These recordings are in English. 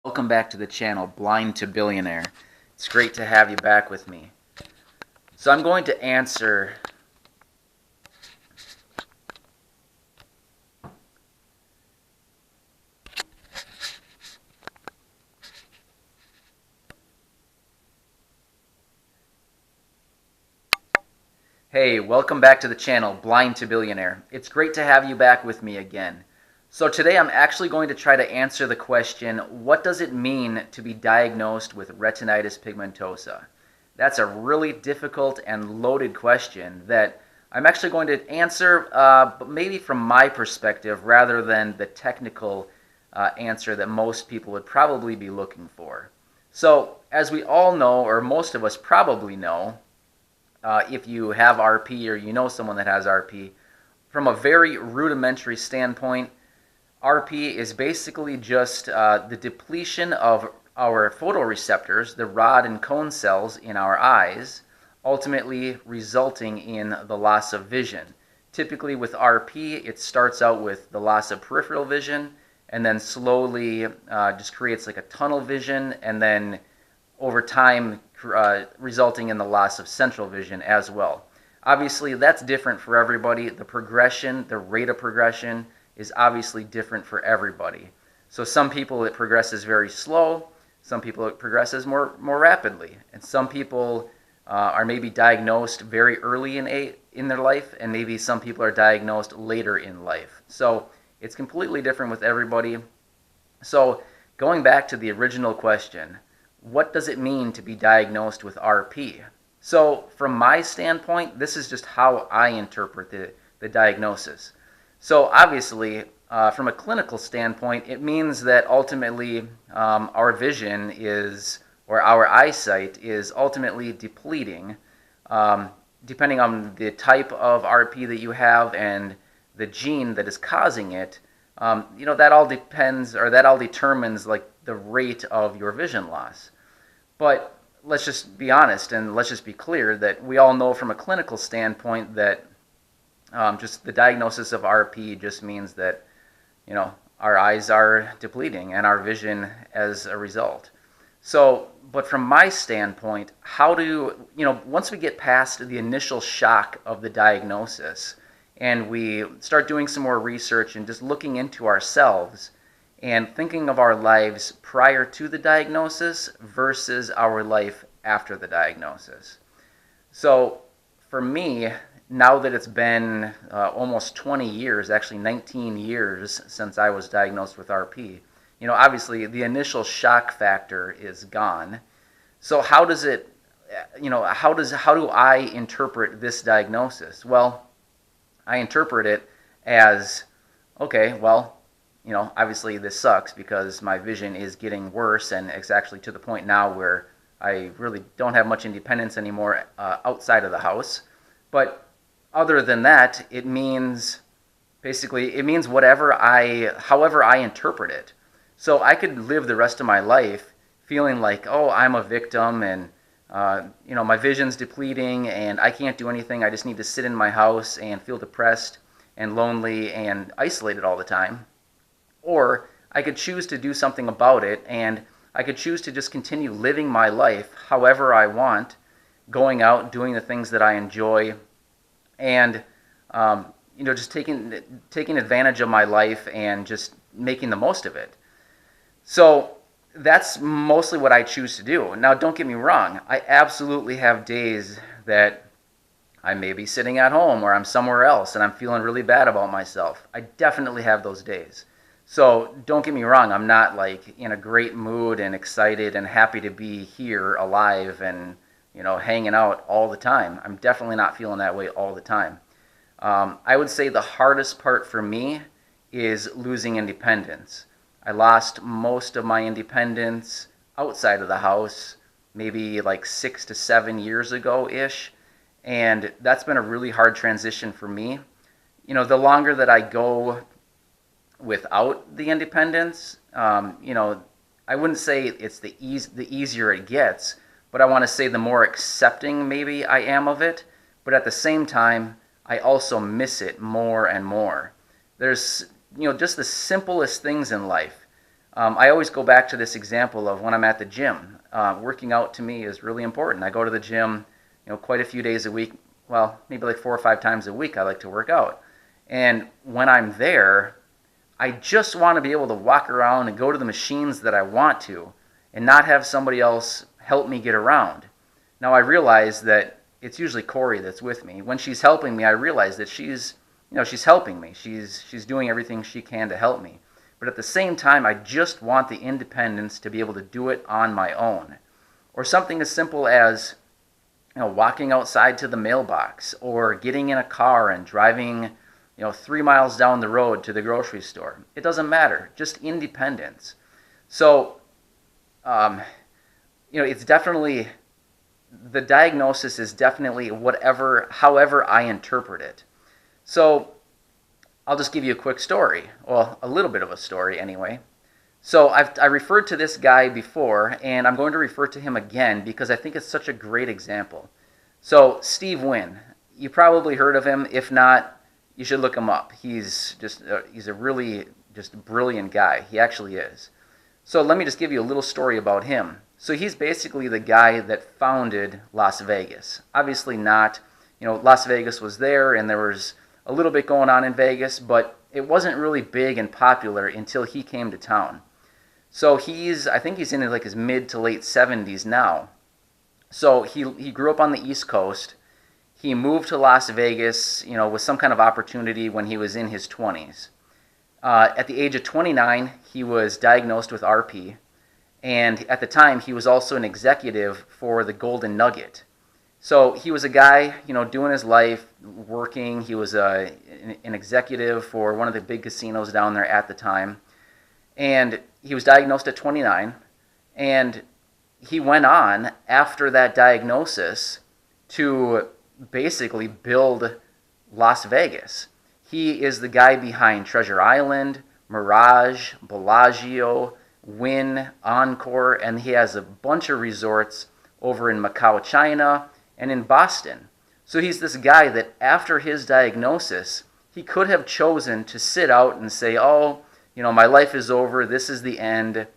Welcome back to the channel, Blind to Billionaire. It's great to have you back with me. So I'm going to answer Hey, welcome back to the channel, Blind to Billionaire. It's great to have you back with me again. So today I'm actually going to try to answer the question, what does it mean to be diagnosed with retinitis pigmentosa? That's a really difficult and loaded question that I'm actually going to answer, but maybe from my perspective rather than the technical answer that most people would probably be looking for. So as we all know, or most of us probably know, if you have RP or you know someone that has RP, from a very rudimentary standpoint, RP is basically just the depletion of our photoreceptors, the rod and cone cells in our eyes, ultimately resulting in the loss of vision. Typically with RP, it starts out with the loss of peripheral vision and then slowly just creates like a tunnel vision, and then over time resulting in the loss of central vision as well. Obviously, that's different for everybody. The progression, the rate of progression is obviously different for everybody. So some people it progresses very slow, some people it progresses more rapidly, and some people are maybe diagnosed very early in their life, and maybe some people are diagnosed later in life. So it's completely different with everybody. So going back to the original question, what does it mean to be diagnosed with RP? So from my standpoint, this is just how I interpret the diagnosis. So obviously, from a clinical standpoint, it means that ultimately our vision is, or our eyesight is ultimately depleting, depending on the type of RP that you have and the gene that is causing it. That all depends, or that all determines like the rate of your vision loss. But let's just be honest and let's just be clear that we all know from a clinical standpoint that just the diagnosis of RP just means that, our eyes are depleting and our vision as a result. So, but from my standpoint, once we get past the initial shock of the diagnosis and we start doing some more research and just looking into ourselves and thinking of our lives prior to the diagnosis versus our life after the diagnosis. So for me, now that it's been almost 20 years, actually 19 years since I was diagnosed with RP, obviously the initial shock factor is gone. So how do I interpret this diagnosis? Well, I interpret it as, okay, well, obviously this sucks because my vision is getting worse, and it's actually to the point now where I really don't have much independence anymore outside of the house. But other than that, it means however I interpret it. So I could live the rest of my life feeling like, oh, I'm a victim, and my vision's depleting and I can't do anything. I just need to sit in my house and feel depressed and lonely and isolated all the time. Or I could choose to do something about it, and I could choose to just continue living my life however I want, going out, doing the things that I enjoy, and just taking advantage of my life and just making the most of it. So that's mostly what I choose to do. Now, don't get me wrong. I absolutely have days that I may be sitting at home or I'm somewhere else and I'm feeling really bad about myself. I definitely have those days. So don't get me wrong, I'm not like in a great mood and excited and happy to be here alive and hanging out all the time. I'm definitely not feeling that way all the time. I would say the hardest part for me is losing independence. I lost most of my independence outside of the house maybe like 6 to 7 years ago-ish, and that's been a really hard transition for me. The longer that I go without the independence, I wouldn't say it's the easier it gets, but I want to say the more accepting maybe I am of it. But at the same time, I also miss it more and more. There's just the simplest things in life. I always go back to this example of when I'm at the gym. Working out to me is really important. I go to the gym, quite a few days a week. Well, maybe like 4 or 5 times a week I like to work out. And when I'm there, I just want to be able to walk around and go to the machines that I want to and not have somebody else help me get around. Now I realize that it's usually Corey that's with me. When she's helping me, I realize that she's helping me. She's doing everything she can to help me. But at the same time, I just want the independence to be able to do it on my own. Or something as simple as walking outside to the mailbox, or getting in a car and driving 3 miles down the road to the grocery store. It doesn't matter, just independence. So, it's definitely, the diagnosis is definitely however I interpret it. So, I'll just give you a quick story, well, a little bit of a story anyway. So I referred to this guy before, and I'm going to refer to him again because I think it's such a great example. So Steve Wynn, you probably heard of him. If not, you should look him up. He's a really just brilliant guy. He actually is. So let me just give you a little story about him. So he's basically the guy that founded Las Vegas. Obviously not, Las Vegas was there, and there was a little bit going on in Vegas, but it wasn't really big and popular until he came to town. So I think he's in like his mid to late 70s now. So he grew up on the East Coast. He moved to Las Vegas, with some kind of opportunity when he was in his 20s. At the age of 29, he was diagnosed with RP. And at the time, he was also an executive for the Golden Nugget. So he was a guy, doing his life, working. He was an executive for one of the big casinos down there at the time. And he was diagnosed at 29. And he went on, after that diagnosis, to basically build Las Vegas. He is the guy behind Treasure Island, Mirage, Bellagio, Wynn, Encore, and he has a bunch of resorts over in Macau, China, and in Boston. So he's this guy that after his diagnosis, he could have chosen to sit out and say, my life is over, this is the end,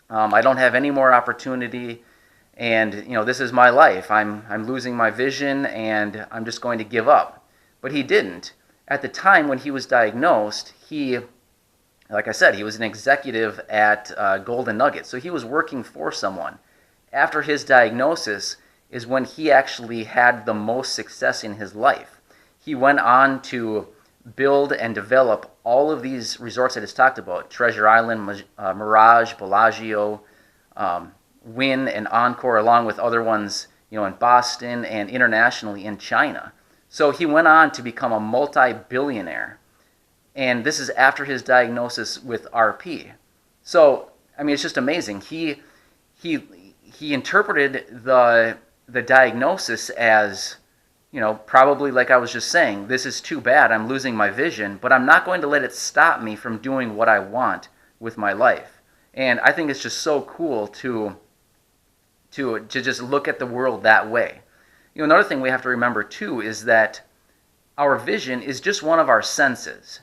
I don't have any more opportunity, and this is my life. I'm losing my vision, and I'm just going to give up. But he didn't. At the time when he was diagnosed, like I said, he was an executive at Golden Nugget, so he was working for someone. After his diagnosis is when he actually had the most success in his life. He went on to build and develop all of these resorts I just talked about: Treasure Island, Mirage, Bellagio, Wynn, and Encore, along with other ones, in Boston and internationally in China. So he went on to become a multi-billionaire, and this is after his diagnosis with RP. So it's just amazing. He interpreted the diagnosis as, probably like I was just saying, this is too bad, I'm losing my vision, but I'm not going to let it stop me from doing what I want with my life. And I think it's just so cool to just look at the world that way. Another thing we have to remember too is that our vision is just one of our senses.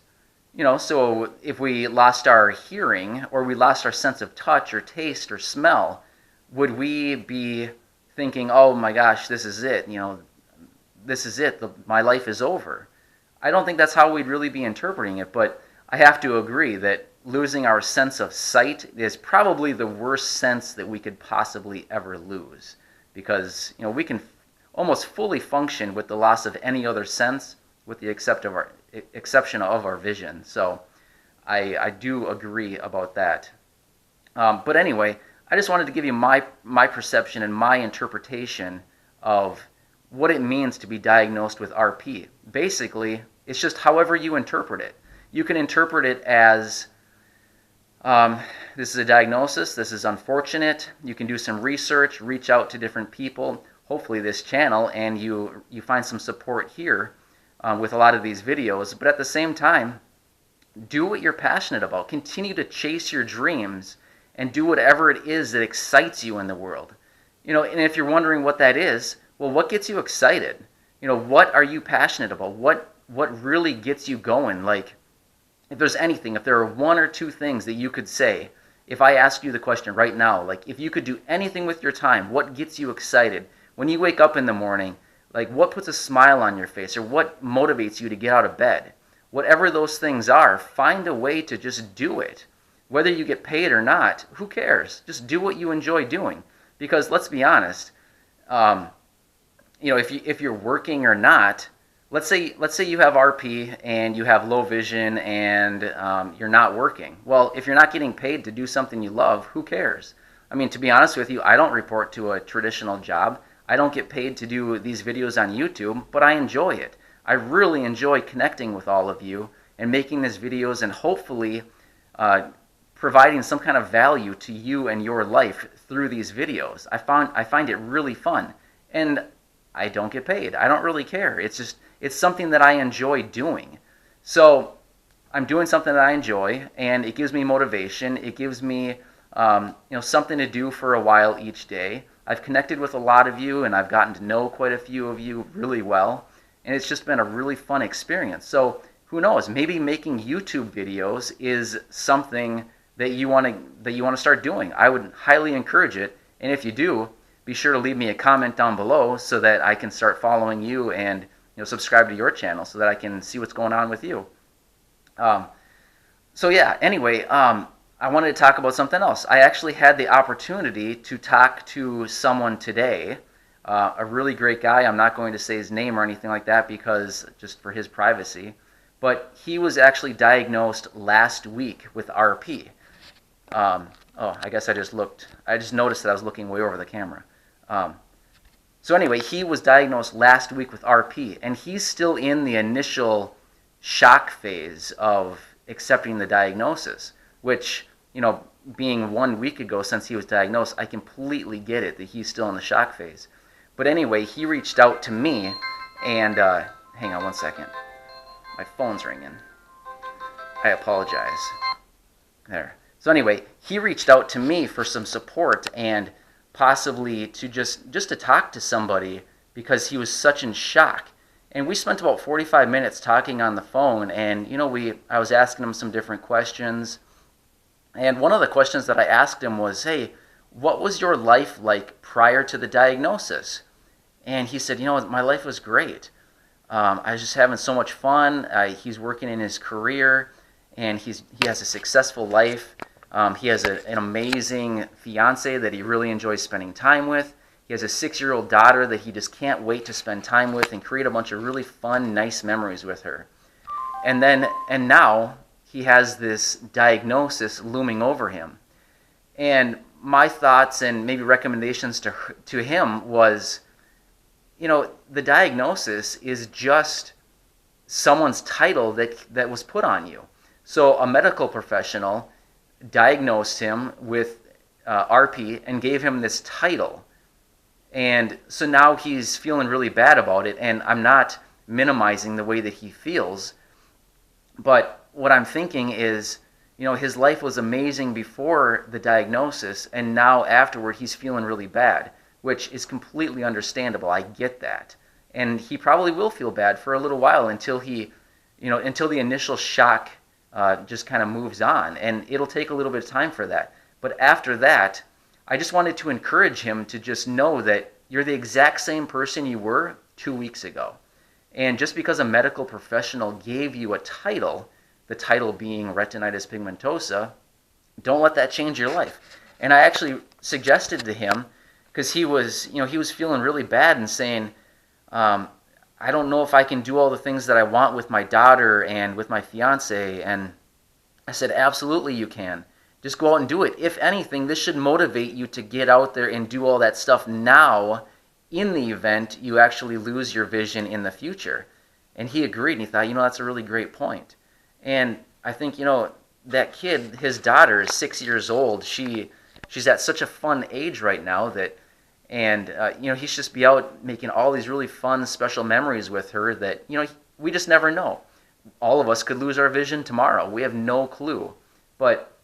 So if we lost our hearing, or we lost our sense of touch or taste or smell, would we be thinking, oh my gosh, this is it, this is it, my life is over? I don't think that's how we'd really be interpreting it, but I have to agree that losing our sense of sight is probably the worst sense that we could possibly ever lose, because we can almost fully function with the loss of any other sense, with the exception of our vision. So I do agree about that. But anyway, I just wanted to give you my perception and my interpretation of what it means to be diagnosed with RP. Basically, it's just however you interpret it. You can interpret it as, this is a diagnosis, this is unfortunate. You can do some research, reach out to different people, hopefully this channel, and you find some support here with a lot of these videos. But at the same time, do what you're passionate about. Continue to chase your dreams and do whatever it is that excites you in the world. And if you're wondering what that is, well, what gets you excited? What are you passionate about? What really gets you going? Like, if there's anything, if there are one or two things that you could say, if I ask you the question right now, like if you could do anything with your time, what gets you excited? When you wake up in the morning, like what puts a smile on your face or what motivates you to get out of bed? Whatever those things are, find a way to just do it. Whether you get paid or not, who cares? Just do what you enjoy doing. Because let's be honest, if you're working or not, let's say you have RP and you have low vision and you're not working. Well, if you're not getting paid to do something you love, who cares? I mean, to be honest with you, I don't report to a traditional job. I don't get paid to do these videos on YouTube, but I enjoy it. I really enjoy connecting with all of you and making these videos and hopefully providing some kind of value to you and your life through these videos. I find it really fun, and I don't get paid. I don't really care. It's something that I enjoy doing. So I'm doing something that I enjoy, and it gives me motivation. It gives me something to do for a while each day. I've connected with a lot of you, and I've gotten to know quite a few of you really well, and it's just been a really fun experience. So who knows? Maybe making YouTube videos is something that you want to start doing. I would highly encourage it, and if you do, be sure to leave me a comment down below so that I can start following you and subscribe to your channel so that I can see what's going on with you. So yeah, anyway, I wanted to talk about something else. I actually had the opportunity to talk to someone today, a really great guy. I'm not going to say his name or anything like that because just for his privacy, but he was actually diagnosed last week with RP. I guess I just noticed that I was looking way over the camera. So anyway, he was diagnosed last week with RP, and he's still in the initial shock phase of accepting the diagnosis, which, being 1 week ago since he was diagnosed, I completely get it that he's still in the shock phase. But anyway, he reached out to me, and hang on one second. My phone's ringing. I apologize. There. So anyway, he reached out to me for some support and possibly to just to talk to somebody because he was such in shock. And we spent about 45 minutes talking on the phone, and I was asking him some different questions. And one of the questions that I asked him was, "Hey, what was your life like prior to the diagnosis?" And he said, "My life was great. I was just having so much fun." He's working in his career, and he has a successful life. He has an amazing fiance that he really enjoys spending time with. He has a 6-year-old daughter that he just can't wait to spend time with and create a bunch of really fun, nice memories with her. And now he has this diagnosis looming over him. And my thoughts and maybe recommendations to him was, the diagnosis is just someone's title that was put on you. So a medical professional diagnosed him with RP and gave him this title. And so now he's feeling really bad about it, and I'm not minimizing the way that he feels, but what I'm thinking is, his life was amazing before the diagnosis, and now afterward he's feeling really bad, which is completely understandable. I get that. And he probably will feel bad for a little while until until the initial shock just kind of moves on, and it'll take a little bit of time for that. But after that, I just wanted to encourage him to just know that you're the exact same person you were 2 weeks ago. And just because a medical professional gave you a title, the title being retinitis pigmentosa, don't let that change your life. And I actually suggested to him, because he was feeling really bad and saying, I don't know if I can do all the things that I want with my daughter and with my fiance. And I said, absolutely you can. Just go out and do it. If anything, this should motivate you to get out there and do all that stuff now in the event you actually lose your vision in the future. And he agreed, and he thought, that's a really great point. And I think, that kid, his daughter is 6 years old. She's at such a fun age right now that, and he should just be out making all these really fun, special memories with her that, we just never know. All of us could lose our vision tomorrow. We have no clue. But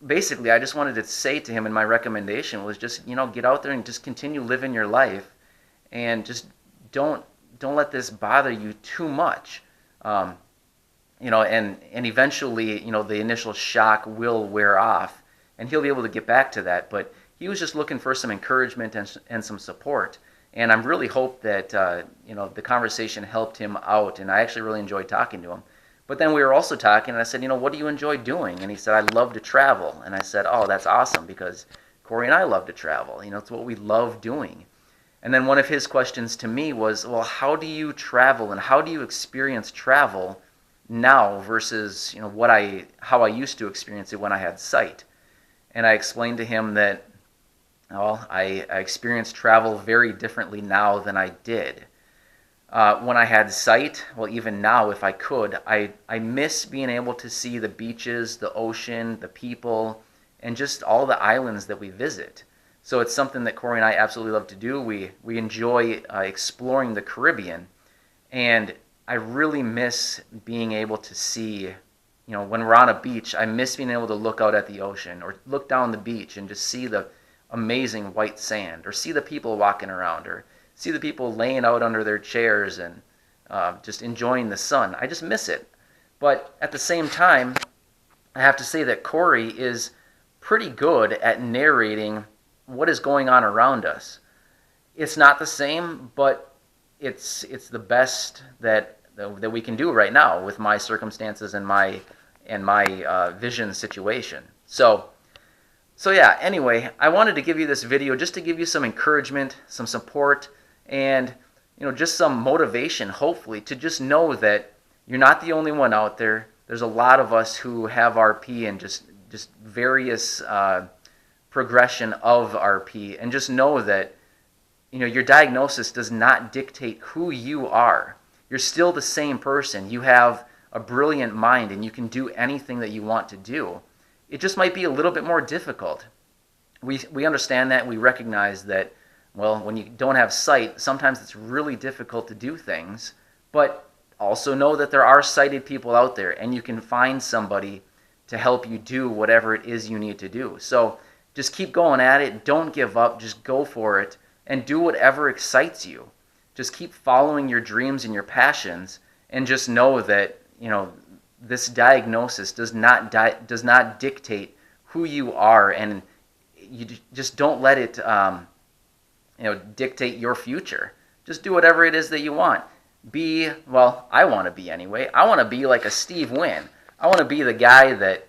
basically, I just wanted to say to him, in my recommendation was just, get out there and just continue living your life, and just don't let this bother you too much. And eventually, the initial shock will wear off, and he'll be able to get back to that. But he was just looking for some encouragement and some support. And I really hope that the conversation helped him out, and I actually really enjoyed talking to him. But then we were also talking, and I said, what do you enjoy doing? And he said, I love to travel. And I said, oh, that's awesome, because Corey and I love to travel. It's what we love doing. And then one of his questions to me was, well, how do you travel, and how do you experience travel now versus how I used to experience it when I had sight? And I explained to him that, well, I experience travel very differently now than I did. When I had sight, well, even now, if I could, I miss being able to see the beaches, the ocean, the people, and just all the islands that we visit. So it's something that Corey and I absolutely love to do. We enjoy exploring the Caribbean, and I really miss being able to see, when we're on a beach, I miss being able to look out at the ocean or look down the beach and just see the amazing white sand, or see the people walking around, or see the people laying out under their chairs and just enjoying the sun. I just miss it. But at the same time, I have to say that Corey is pretty good at narrating what is going on around us. It's not the same, but it's the best that we can do right now with my circumstances and my vision situation. So yeah, anyway, I wanted to give you this video just to give you some encouragement, some support, and just some motivation, hopefully, to just know that you're not the only one out there. There's a lot of us who have RP and just various progression of RP, and just know that your diagnosis does not dictate who you are. You're still the same person. You have a brilliant mind, and you can do anything that you want to do. It just might be a little bit more difficult. We understand that. We recognize that, well, when you don't have sight, sometimes it's really difficult to do things. But also know that there are sighted people out there, and you can find somebody to help you do whatever it is you need to do. So just keep going at it. Don't give up. Just go for it, and do whatever excites you. Just keep following your dreams and your passions, and just know that, this diagnosis does not dictate who you are, and you just don't let it dictate your future. Just do whatever it is that you want. I want to be anyway. I want to be like a Steve Wynn. I want to be the guy that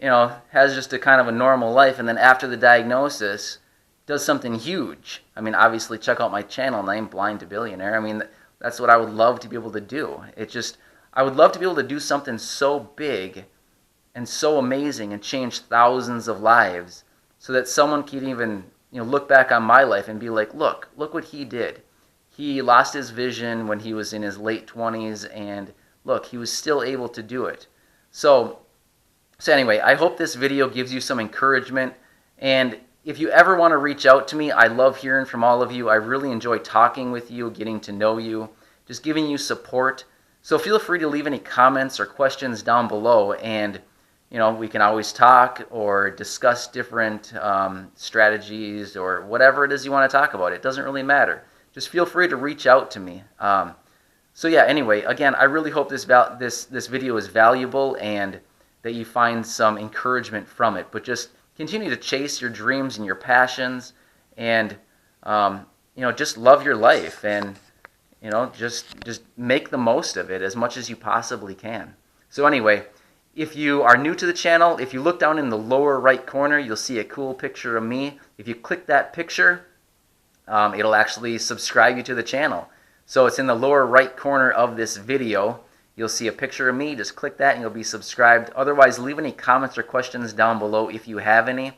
has just a kind of a normal life, and then after the diagnosis does something huge. I mean, obviously check out my channel, Name Blind to Billionaire. I mean, that's what I would love to be able to do. I would love to be able to do something so big and so amazing and change thousands of lives, so that someone can even look back on my life and be like, look what he did. He lost his vision when he was in his late 20s, and look, he was still able to do it. So anyway, I hope this video gives you some encouragement, and if you ever want to reach out to me, I love hearing from all of you. I really enjoy talking with you, getting to know you, just giving you support. So feel free to leave any comments or questions down below, and we can always talk or discuss different strategies or whatever it is you want to talk about. It doesn't really matter. Just feel free to reach out to me. So yeah, anyway, again, I really hope this video is valuable and that you find some encouragement from it. But just continue to chase your dreams and your passions, and just love your life, and just make the most of it as much as you possibly can. So anyway, if you are new to the channel, if you look down in the lower right corner, you'll see a cool picture of me. If you click that picture, it'll actually subscribe you to the channel. So it's in the lower right corner of this video. You'll see a picture of me. Just click that and you'll be subscribed. Otherwise, leave any comments or questions down below if you have any.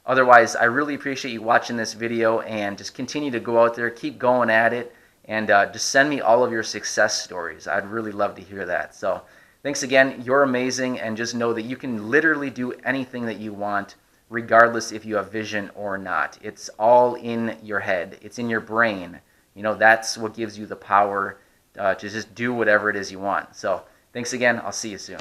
Otherwise, I really appreciate you watching this video, and just continue to go out there, keep going at it, and just send me all of your success stories. I'd really love to hear that. So thanks again. You're amazing, and just know that you can literally do anything that you want, regardless if you have vision or not. It's all in your head. It's in your brain. That's what gives you the power to just do whatever it is you want. So thanks again. I'll see you soon.